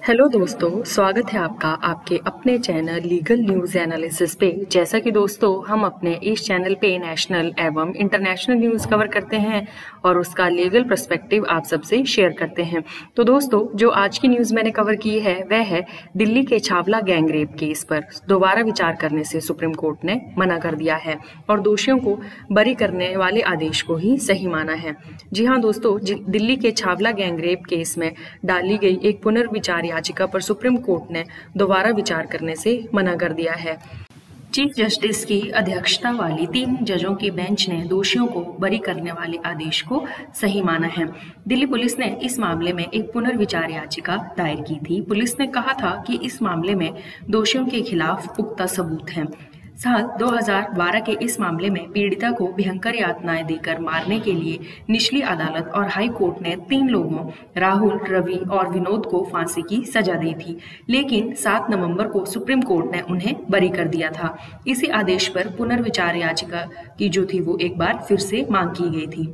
Hello दोस्तों, स्वागत है आपका आपके अपने चैनल लीगल न्यूज़ एनालिसिस पे। जैसा कि दोस्तों हम अपने इस चैनल पे नेशनल एवं इंटरनेशनल न्यूज़ कवर करते हैं और उसका लीगल पर्सपेक्टिव आप सबसे शेयर करते हैं। तो दोस्तों, जो आज की न्यूज़ मैंने कवर की है वह है दिल्ली के छावला गैंगरेप केस पर दोबारा विचार करने से सुप्रीम कोर्ट ने मना कर दिया है और दोषियों को बरी करने वाले आदेश को ही सही माना है। जी हाँ दोस्तों, दिल्ली के छावला गैंगरेप केस में डाली गई एक पुनर्विचार याचिका पर सुप्रीम कोर्ट ने दोबारा विचार करने से मना कर दिया है। चीफ जस्टिस की अध्यक्षता वाली 3 जजों की बेंच ने दोषियों को बरी करने वाले आदेश को सही माना है। दिल्ली पुलिस ने इस मामले में एक पुनर्विचार याचिका दायर की थी। पुलिस ने कहा था कि इस मामले में दोषियों के खिलाफ पुख्ता सबूत हैं। साल 2012 के इस मामले में पीड़िता को भयंकर यातनाएं देकर मारने के लिए निचली अदालत और हाई कोर्ट ने 3 लोगों राहुल, रवि और विनोद को फांसी की सजा दी थी, लेकिन 7 नवंबर को सुप्रीम कोर्ट ने उन्हें बरी कर दिया था। इसी आदेश पर पुनर्विचार याचिका की जो थी वो एक बार फिर से मांग की गई थी।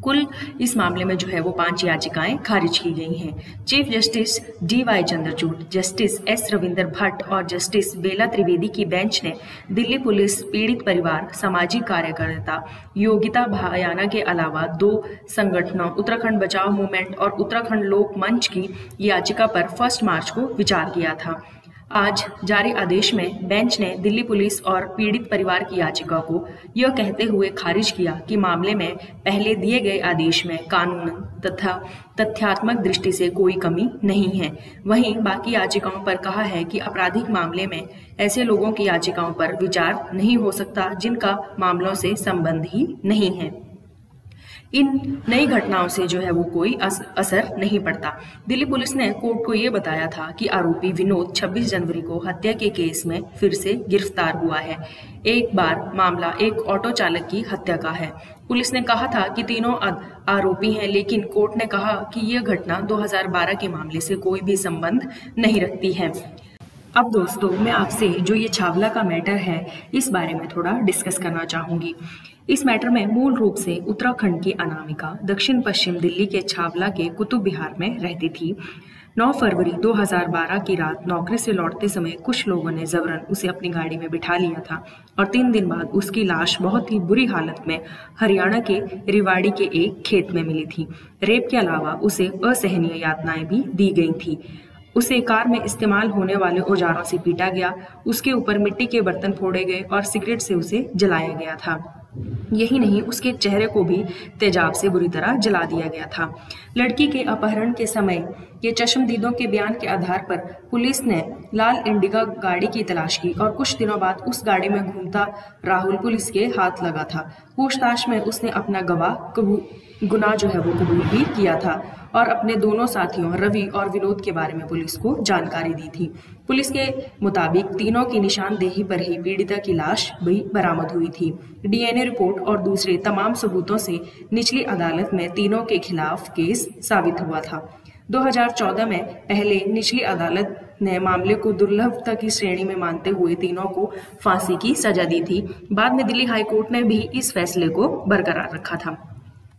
कुल इस मामले में जो है वो 5 याचिकाएं खारिज की गई हैं। Chief justice DY Chandrachud, justice S Ravinder Bhatt और जस्टिस बेला त्रिवेदी की बेंच ने दिल्ली पुलिस, पीड़ित परिवार, सामाजिक कार्यकर्ता योगिता भायाना के अलावा 2 संगठनों उत्तराखंड बचाओ मूवमेंट और उत्तराखंड लोक मंच की याचिका पर 1 मार्च को विचार किया था। आज जारी आदेश में बेंच ने दिल्ली पुलिस और पीड़ित परिवार की याचिका को यह कहते हुए खारिज किया कि मामले में पहले दिए गए आदेश में कानून तथा तथ्यात्मक दृष्टि से कोई कमी नहीं है। वहीं बाकी याचिकाओं पर कहा है कि आपराधिक मामले में ऐसे लोगों की याचिकाओं पर विचार नहीं हो सकता जिनका मामलों से संबंध ही नहीं है। इन नई घटनाओं से जो है वो कोई असर नहीं पड़ता। दिल्ली पुलिस ने कोर्ट को ये बताया था कि आरोपी विनोद 26 जनवरी को हत्या के केस में फिर से गिरफ्तार हुआ है। एक बार मामला एक ऑटो चालक की हत्या का है। पुलिस ने कहा था कि तीनों आरोपी हैं, लेकिन कोर्ट ने कहा कि यह घटना 2012 के मामले से कोई भी संबंध नहीं रखती है। अब दोस्तों, मैं आपसे जो ये छावला का मैटर है इस बारे में थोड़ा डिस्कस करना चाहूंगी। इस मैटर में मूल रूप से उत्तराखंड की अनामिका दक्षिण पश्चिम दिल्ली के छावला के कुतुब विहार में रहती थी। 9 फरवरी 2012 की रात नौकरी से लौटते समय कुछ लोगों ने जबरन उसे अपनी गाड़ी में बिठा लिया था और 3 दिन बाद उसकी लाश बहुत ही बुरी हालत में हरियाणा के रेवाड़ी के एक खेत में मिली थी। रेप के अलावा उसे असहनीय यातनाएं भी दी गई थी। उसे कार में इस्तेमाल होने वाले औजारों से पीटा गया, उसके ऊपर मिट्टी के बर्तन फोड़े गए और सिगरेट से उसे जलाया गया था। यही नहीं, उसके चेहरे को भी तेजाब से बुरी तरह जला दिया गया था। लड़की के अपहरण के समय के चश्मदीदों के बयान के आधार पर पुलिस ने लाल इंडिगा गाड़ी की तलाश की और कुछ दिनों बाद उस गाड़ी में घूमता राहुल पुलिस के हाथ लगा था। पूछताछ में उसने अपना गुनाह जो है वो कबूल भी किया था और अपने दोनों साथियों रवि और विनोद के बारे में पुलिस को जानकारी दी थी। पुलिस के मुताबिक तीनों की निशानदेही पर ही पीड़िता की लाश भी बरामद हुई थी। DNA रिपोर्ट और दूसरे तमाम सबूतों से निचली अदालत में तीनों के खिलाफ केस साबित हुआ था। 2014 में पहले निचली अदालत ने मामले को दुर्लभता की श्रेणी में मानते हुए तीनों को फांसी की सजा दी थी। बाद में दिल्ली हाई कोर्ट ने भी इस फैसले को बरकरार रखा था,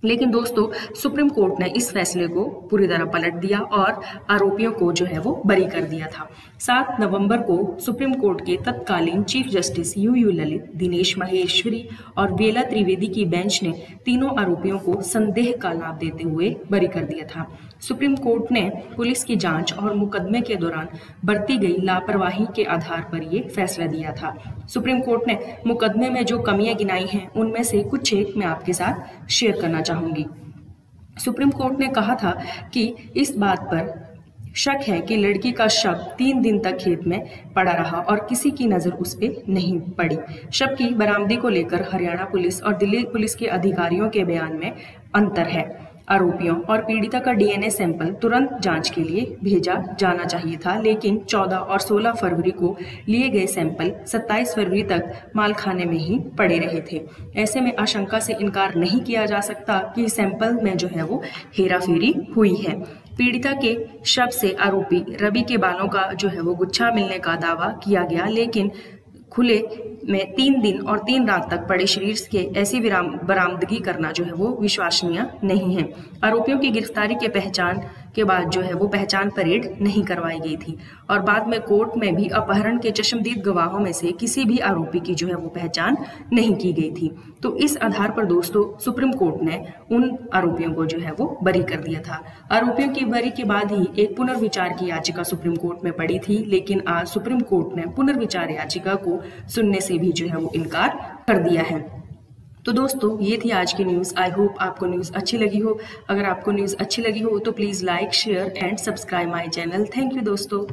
लेकिन दोस्तों सुप्रीम कोर्ट ने इस फैसले को पूरी तरह पलट दिया और आरोपियों को जो है वो बरी कर दिया था। 7 नवंबर को सुप्रीम कोर्ट के तत्कालीन chief justice UU Lalit, Dinesh Maheshwari और बेला त्रिवेदी की बेंच ने तीनों आरोपियों को संदेह का लाभ देते हुए बरी कर दिया था। सुप्रीम कोर्ट ने पुलिस की जांच और मुकदमे के दौरान बरती गई लापरवाही के आधार पर ये फैसला दिया था। सुप्रीम कोर्ट ने मुकदमे में जो कमियां गिनाई हैं उनमें से कुछ एक मैं आपके साथ शेयर करना चाहूंगी। सुप्रीम कोर्ट ने कहा था कि इस बात पर शक है कि लड़की का शव 3 दिन तक खेत में पड़ा रहा और किसी की नजर उस पर नहीं पड़ी। शव की बरामदी को लेकर हरियाणा पुलिस और दिल्ली पुलिस के अधिकारियों के बयान में अंतर है। आरोपियों और पीड़िता का DNA सैंपल तुरंत जांच के लिए भेजा जाना चाहिए था, लेकिन 14 और 16 फरवरी को लिए गए सैंपल 27 फरवरी तक मालखाने में ही पड़े रहे थे। ऐसे में आशंका से इनकार नहीं किया जा सकता कि सैंपल में जो है वो हेराफेरी हुई है। पीड़िता के शव से आरोपी रवि के बालों का जो है वो गुच्छा मिलने का दावा किया गया, लेकिन खुले में 3 दिन और 3 रात तक पड़े शरीर के ऐसी बरामदगी करना जो है वो विश्वसनीय नहीं है। आरोपियों की गिरफ्तारी के पहचान के बाद जो है वो पहचान परेड नहीं करवाई गई थी। और बाद में कोर्ट में भी अपहरण के चश्मदीद गवाहों में से किसी भी आरोपी की जो है वो पहचान नहीं की गई थी। तो इस आधार पर दोस्तों सुप्रीम कोर्ट ने उन आरोपियों को जो है वो बरी कर दिया था। आरोपियों की बरी के बाद ही एक पुनर्विचार की याचिका सुप्रीम कोर्ट में पड़ी थी, लेकिन आज सुप्रीम कोर्ट ने पुनर्विचार याचिका को सुनने से भी जो है वो इनकार कर दिया है। तो दोस्तों ये थी आज की न्यूज़। आई होप आपको न्यूज़ अच्छी लगी हो। अगर आपको न्यूज़ अच्छी लगी हो तो please like, share and subscribe my channel. Thank you दोस्तों।